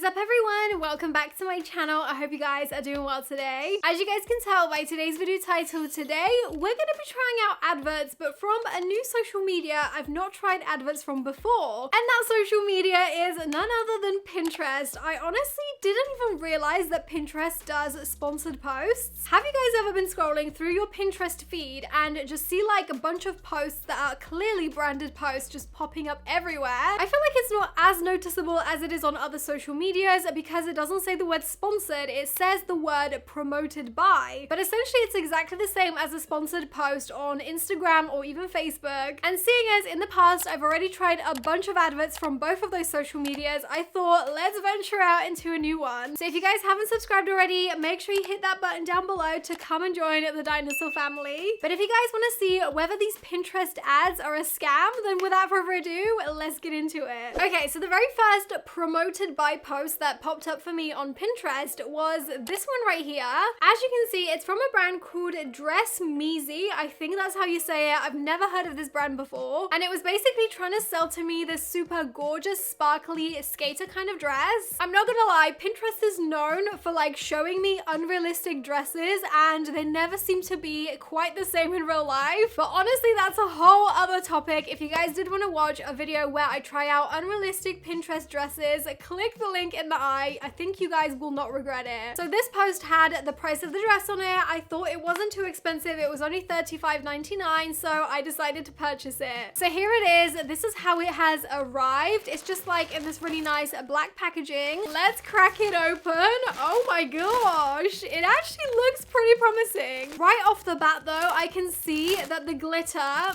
What is up everyone? Welcome back to my channel. I hope you guys are doing well today. As you guys can tell by today's video title, today we're going to be trying out adverts, but from a new social media I've not tried adverts from before. And that social media is none other than Pinterest. I honestly didn't even realize that Pinterest does sponsored posts. Have you guys ever been scrolling through your Pinterest feed and just see like a bunch of posts that are clearly branded posts just popping up everywhere? I feel like it's not as noticeable as it is on other social medias because it doesn't say the word sponsored, it says the word promoted by. But essentially it's exactly the same as a sponsored post on Instagram or even Facebook. And seeing as in the past I've already tried a bunch of adverts from both of those social medias, I thought let's venture out into a new one. So if you guys haven't subscribed already, make sure you hit that button down below to come and join the dinosaur family. But if you guys want to see whether these Pinterest ads are a scam, then without further ado, let's get into it. Okay, so the very first promoted by post that popped up for me on Pinterest was this one right here. As you can see, it's from a brand called Meazy. I think that's how you say it. I've never heard of this brand before. And it was basically trying to sell to me this super gorgeous, sparkly skater kind of dress. I'm not gonna lie, Pinterest is known for like showing me unrealistic dresses and they never seem to be quite the same in real life. But honestly, that's a whole other topic. If you guys did want to watch a video where I try out unrealistic Pinterest dresses, click the link in the eye. I think you guys will not regret it. So this post had the price of the dress on it. I thought it wasn't too expensive. It was only $35.99, so I decided to purchase it. So here it is. This is how it has arrived. It's just like in this really nice black packaging. Let's crack it open. Oh my gosh. It actually looks pretty promising. Right off the bat though, I can see that the glitter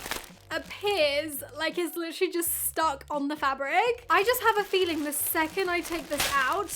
appears like it's literally just stuck on the fabric. I just have a feeling the second I take this out,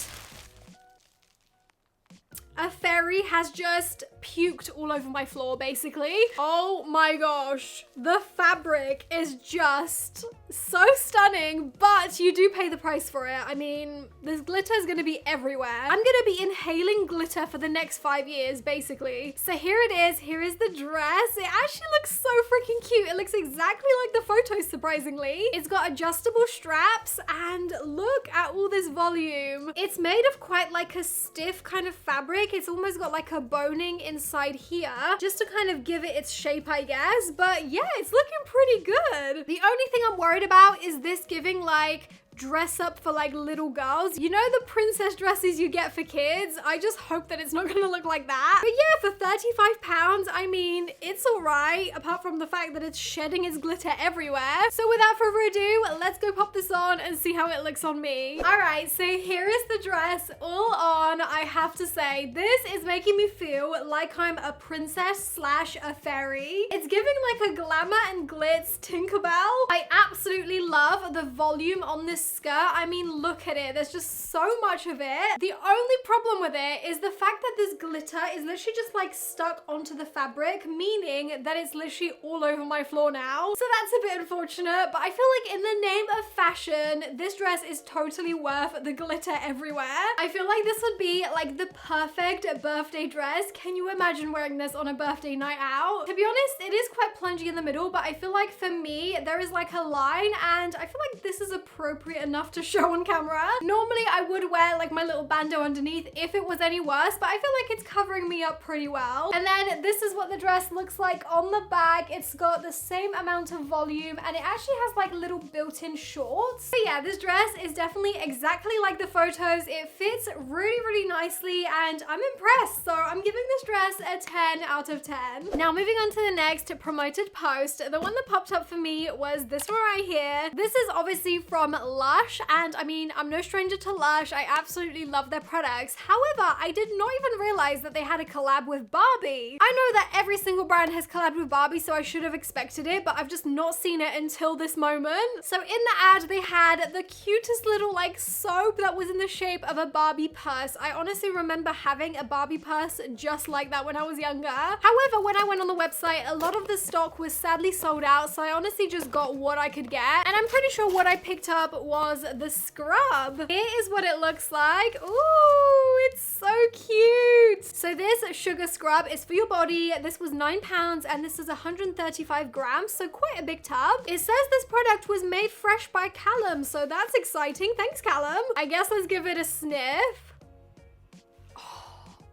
a fairy has just puked all over my floor, basically. Oh my gosh. The fabric is just so stunning, but you do pay the price for it. I mean, this glitter is gonna be everywhere. I'm gonna be inhaling glitter for the next 5 years, basically. So here it is. Here is the dress. It actually looks so freaking cute. It looks exactly like the photos, surprisingly. It's got adjustable straps and look at all this volume. It's made of quite like a stiff kind of fabric. It's almost got like a boning inside here just to kind of give it its shape, I guess. But yeah, it's looking pretty good. The only thing I'm worried about is this giving like dress up for like little girls. You know the princess dresses you get for kids? I just hope that it's not gonna look like that. But yeah, for £35, I mean, it's all right, apart from the fact that it's shedding its glitter everywhere. So without further ado, let's go pop this on and see how it looks on me. All right, so here is the dress all on. I have to say, this is making me feel like I'm a princess slash a fairy. It's giving like a glamour and glitz Tinkerbell. I absolutely love the volume on this skirt. I mean, look at it. There's just so much of it. The only problem with it is the fact that this glitter is literally just like stuck onto the fabric, meaning that it's literally all over my floor now. So that's a bit unfortunate, but I feel like in the name of fashion, this dress is totally worth the glitter everywhere. I feel like this would be like the perfect birthday dress. Can you imagine wearing this on a birthday night out? To be honest, it is quite plungy in the middle, but I feel like for me, there is like a line and I feel like this is appropriate enough to show on camera. Normally I would wear like my little bandeau underneath if it was any worse, but I feel like it's covering me up pretty well. And then this is what the dress looks like on the back. It's got the same amount of volume and it actually has like little built-in shorts. But yeah, this dress is definitely exactly like the photos. It fits really, really nicely and I'm impressed. So I'm giving this dress a 10 out of 10. Now moving on to the next promoted post. The one that popped up for me was this one right here. This is obviously from Lush, and I mean, I'm no stranger to Lush. I absolutely love their products. However, I did not even realize that they had a collab with Barbie. I know that every single brand has collabed with Barbie, so I should have expected it, but I've just not seen it until this moment. So in the ad, they had the cutest little like soap that was in the shape of a Barbie purse. I honestly remember having a Barbie purse just like that when I was younger. However, when I went on the website, a lot of the stock was sadly sold out, so I honestly just got what I could get. And I'm pretty sure what I picked up was the scrub. Here is what it looks like. Ooh, it's so cute. So this sugar scrub is for your body. This was £9 and this is 135 grams, so quite a big tub. It says this product was made fresh by Callum, so that's exciting. Thanks, Callum. I guess let's give it a sniff.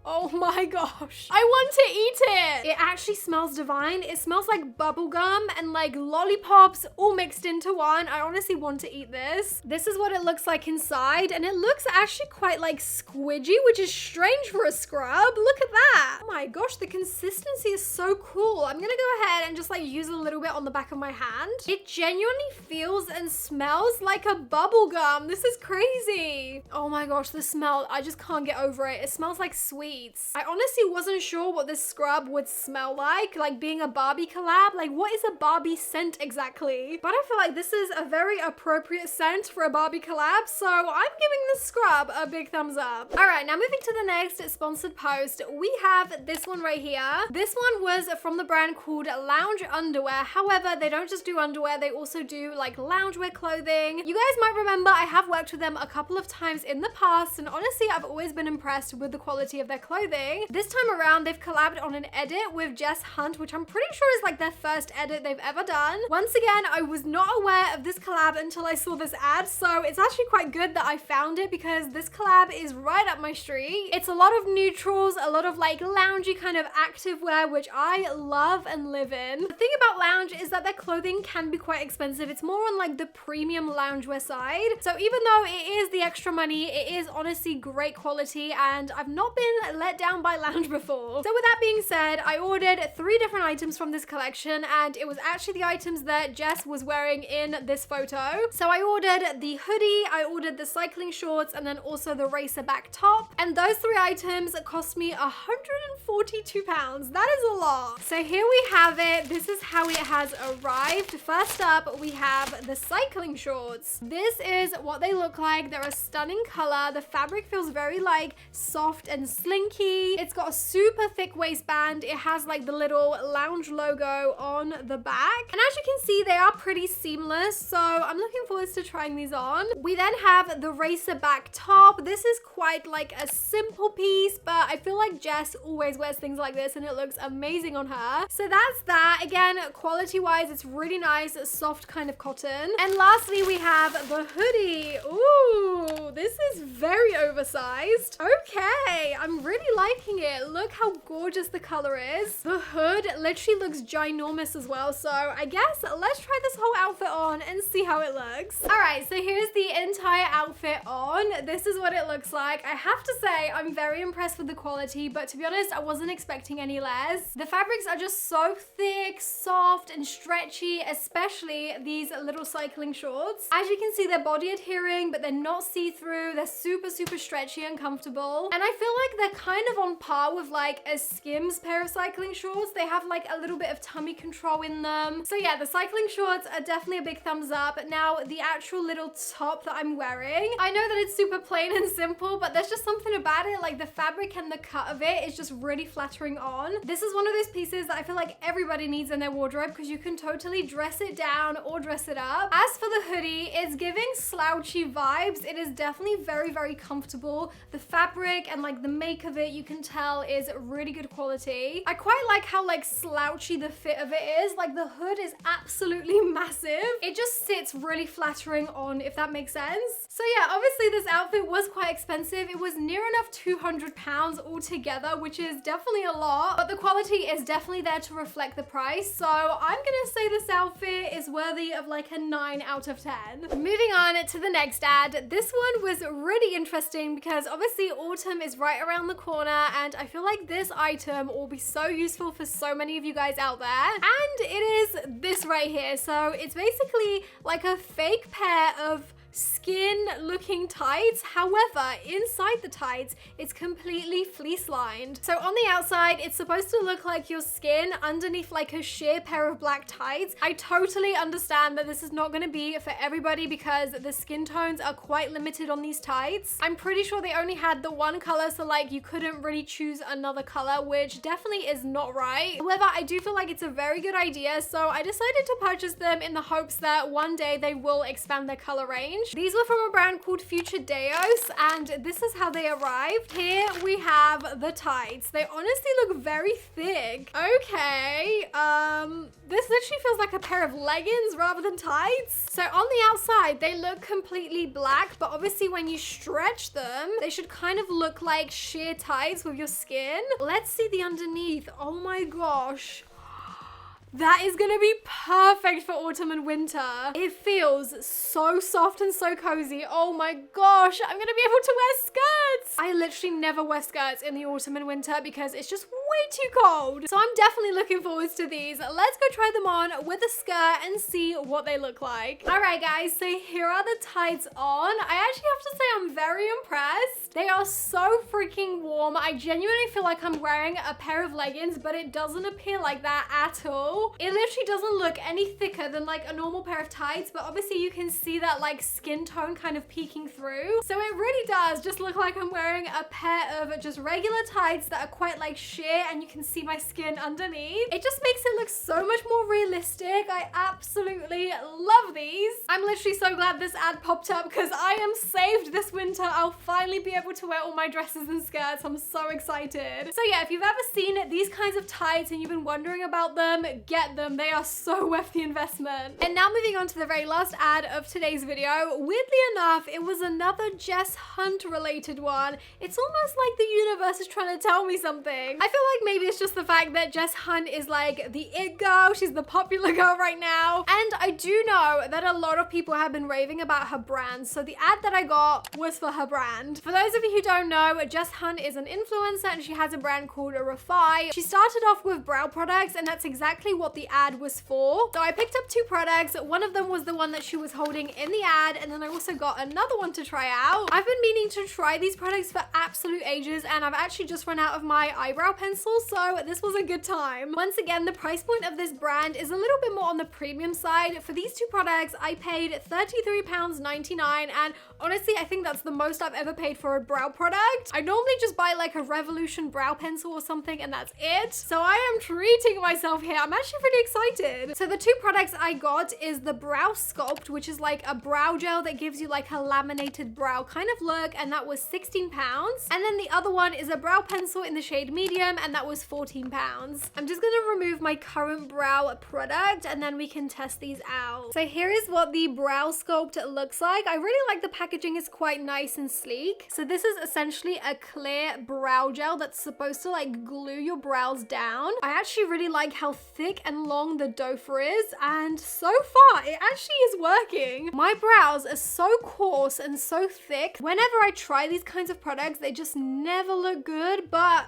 Oh my gosh. I want to eat it. It actually smells divine. It smells like bubblegum and like lollipops all mixed into one. I honestly want to eat this. This is what it looks like inside, and it looks actually quite like squidgy, which is strange for a scrub. Look at that. Oh my gosh, the consistency is so cool. I'm gonna go ahead and just like use a little bit on the back of my hand. It genuinely feels and smells like a bubblegum. This is crazy. Oh my gosh, the smell, I just can't get over it. It smells like sweet. I honestly wasn't sure what this scrub would smell like being a Barbie collab. Like, what is a Barbie scent exactly? But I feel like this is a very appropriate scent for a Barbie collab, so I'm giving this scrub a big thumbs up. All right, now moving to the next sponsored post, we have this one right here. This one was from the brand called Lounge Underwear. However, they don't just do underwear, they also do like loungewear clothing. You guys might remember I have worked with them a couple of times in the past, and honestly, I've always been impressed with the quality of their clothing. This time around, they've collabed on an edit with Jess Hunt, which I'm pretty sure is like their first edit they've ever done. Once again, I was not aware of this collab until I saw this ad, so it's actually quite good that I found it because this collab is right up my street. It's a lot of neutrals, a lot of like loungy kind of activewear, which I love and live in. The thing about Lounge is that their clothing can be quite expensive. It's more on like the premium loungewear side. So even though it is the extra money, it is honestly great quality, and I've not been let down by Lounge before. So with that being said, I ordered 3 different items from this collection, and it was actually the items that Jess was wearing in this photo. So I ordered the hoodie, I ordered the cycling shorts, and then also the racer back top. And those 3 items cost me £142. That is a lot. So here we have it. This is how it has arrived. First up, we have the cycling shorts. This is what they look like. They're a stunning color. The fabric feels very like soft and slinky. It's got a super thick waistband. It has like the little Lounge logo on the back. And as you can see, they are pretty seamless. So I'm looking forward to trying these on. We then have the racer back top. This is quite like a simple piece, but I feel like Jess always wears things like this and it looks amazing on her. So that's that. Again, quality wise, it's really nice, soft kind of cotton. And lastly, we have the hoodie. Ooh, this is very oversized. Okay, I'm really liking it. Look how gorgeous the color is. The hood literally looks ginormous as well. So I guess let's try this whole outfit on and see how it looks. All right, so here's the entire outfit on. This is what it looks like. I have to say, I'm very impressed with the quality, but to be honest, I wasn't expecting any less. The fabrics are just so thick, soft, and stretchy, especially these little cycling shorts. As you can see, they're body adhering, but they're not see-through. They're super, super stretchy and comfortable. And I feel like they're kind of on par with like a Skims pair of cycling shorts. They have like a little bit of tummy control in them. So yeah, the cycling shorts are definitely a big thumbs up. Now, the actual little top that I'm wearing, I know that it's super plain and simple, but there's just something about it, like the fabric and the cut of it is just really flattering on. This is one of those pieces that I feel like everybody needs in their wardrobe because you can totally dress it down or dress it up. As for the hoodie, it's giving slouchy vibes. It is definitely very, very comfortable. The fabric and like the make of it, you can tell is really good quality. I quite like how like slouchy the fit of it is. Like the hood is absolutely massive. It just sits really flattering on, if that makes sense. So yeah, obviously this outfit was quite expensive. It was near enough £200 altogether, which is definitely a lot, but the quality is definitely there to reflect the price. So I'm gonna say this outfit is worthy of like a 9 out of 10. Moving on to the next ad. This one was really interesting because obviously autumn is right around the corner, and I feel like this item will be so useful for so many of you guys out there. And it is this right here. So it's basically like a fake pair of skin looking tights. However, inside the tights, it's completely fleece lined. So on the outside, it's supposed to look like your skin underneath like a sheer pair of black tights. I totally understand that this is not going to be for everybody because the skin tones are quite limited on these tights. I'm pretty sure they only had the one color, so like you couldn't really choose another color, which definitely is not right. However, I do feel like it's a very good idea, so I decided to purchase them in the hopes that one day they will expand their color range. orange. These were from a brand called Future Deos, and this is how they arrived. Here we have the tights. They honestly look very thick. Okay, this literally feels like a pair of leggings rather than tights. So on the outside, they look completely black, but obviously when you stretch them, they should kind of look like sheer tights with your skin. Let's see the underneath. Oh my gosh. That is gonna be perfect for autumn and winter. It feels so soft and so cozy. Oh my gosh, I'm gonna be able to wear skirts. I literally never wear skirts in the autumn and winter because it's just way too cold. So I'm definitely looking forward to these. Let's go try them on with a skirt and see what they look like. All right guys, so here are the tights on. I actually have to say I'm very impressed. They are so freaking warm. I genuinely feel like I'm wearing a pair of leggings, but it doesn't appear like that at all. It literally doesn't look any thicker than like a normal pair of tights, but obviously you can see that like skin tone kind of peeking through. So it really does just look like I'm wearing a pair of just regular tights that are quite like sheer, and you can see my skin underneath. It just makes it look so much more realistic. I absolutely love these. I'm literally so glad this ad popped up because I am saved this winter. I'll finally be able to wear all my dresses and skirts. I'm so excited. So yeah, if you've ever seen these kinds of tights and you've been wondering about them, get them. They are so worth the investment. And now moving on to the very last ad of today's video. Weirdly enough, it was another Jess Hunt related one. It's almost like the universe is trying to tell me something. I feel like maybe it's just the fact that Jess Hunt is like the it girl. She's the popular girl right now. And I do know that a lot of people have been raving about her brand. So the ad that I got was for her brand. For those of you who don't know, Jess Hunt is an influencer and she has a brand called Refi. She started off with brow products, and that's exactly what the ad was for. So I picked up two products. One of them was the one that she was holding in the ad, and then I also got another one to try out. I've been meaning to try these products for absolute ages, and I've actually just run out of my eyebrow pencil, so this was a good time. Once again, the price point of this brand is a little bit more on the premium side. For these two products, I paid £33.99, and honestly, I think that's the most I've ever paid for a brow product. I normally just buy like a Revolution brow pencil or something, and that's it. So I am treating myself here. I'm actually pretty excited. So the two products I got is the Brow Sculpt, which is like a brow gel that gives you like a laminated brow kind of look, and that was £16. And then the other one is a brow pencil in the shade medium, and that was £14. I'm just gonna remove my current brow product and then we can test these out. So here is what the Brow Sculpt looks like. I really like the packaging. It's quite nice and sleek. So this is essentially a clear brow gel that's supposed to like glue your brows down. I actually really like how thick and long the doe is, and so far it actually is working. My brows are so coarse and so thick. Whenever I try these kinds of products, they just never look good, but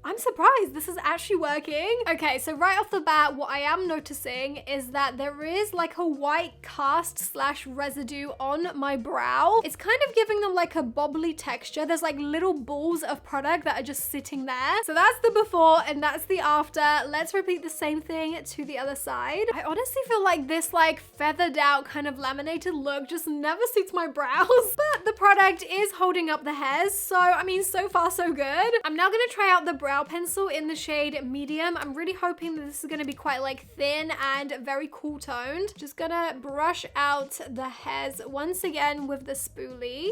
I'm surprised this is actually working. Okay, so right off the bat, what I am noticing is that there is like a white cast slash residue on my brow. It's kind of giving them like a bobbly texture. There's like little balls of product that are just sitting there. So that's the before and that's the after. Let's repeat the same thing to the other side. I honestly feel like this like feathered out kind of laminated look just never suits my brows, but the product is holding up the hairs. So, I mean, so far so good. I'm now gonna try out the brow pencil in the shade medium. I'm really hoping that this is going to be quite like thin and very cool toned. Just gonna brush out the hairs once again with the spoolie.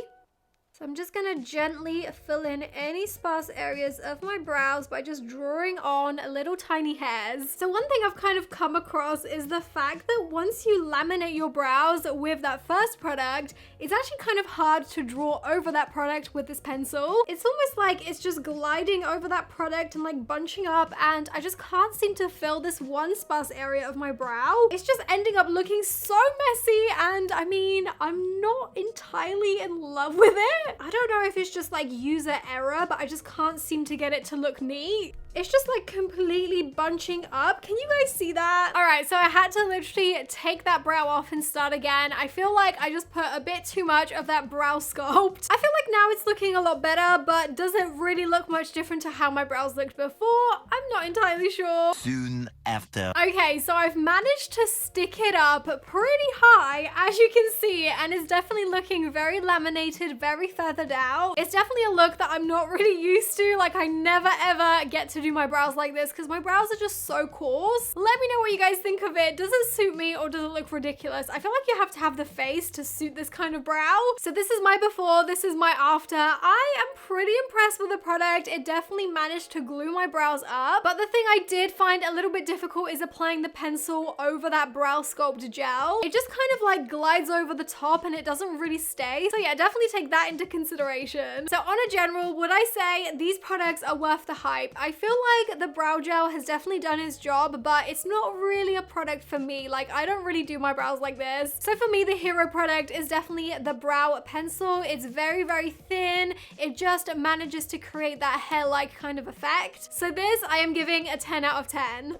So I'm just gonna gently fill in any sparse areas of my brows by just drawing on little tiny hairs. So one thing I've kind of come across is the fact that once you laminate your brows with that first product, it's actually kind of hard to draw over that product with this pencil. It's almost like it's just gliding over that product and like bunching up, and I just can't seem to fill this one sparse area of my brow. It's just ending up looking so messy, and I mean, I'm not entirely in love with it. I don't know if it's just like user error, but I just can't seem to get it to look neat. It's just like completely bunching up. Can you guys see that? All right, so I had to literally take that brow off and start again. I feel like I just put a bit too much of that brow sculpt. I feel like now it's looking a lot better, but does it really look much different to how my brows looked before? I'm not entirely sure. Soon after. Okay, so I've managed to stick it up pretty high, as you can see, and it's definitely looking very laminated, very feathered out. It's definitely a look that I'm not really used to. Like, I never ever get to do my brows like this because my brows are just so coarse. Let me know what you guys think of it. Does it suit me or does it look ridiculous? I feel like you have to have the face to suit this kind of brow. So this is my before, this is my after. I am pretty impressed with the product. It definitely managed to glue my brows up. But the thing I did find a little bit difficult is applying the pencil over that brow sculpt gel. It just kind of like glides over the top and it doesn't really stay. So yeah, definitely take that into consideration. So on a general, would I say these products are worth the hype? I feel like the brow gel has definitely done its job, but it's not really a product for me. Like, I don't really do my brows like this. So for me, the hero product is definitely the brow pencil. It's very, very thin. It just manages to create that hair-like kind of effect. So this I am giving a 10 out of 10.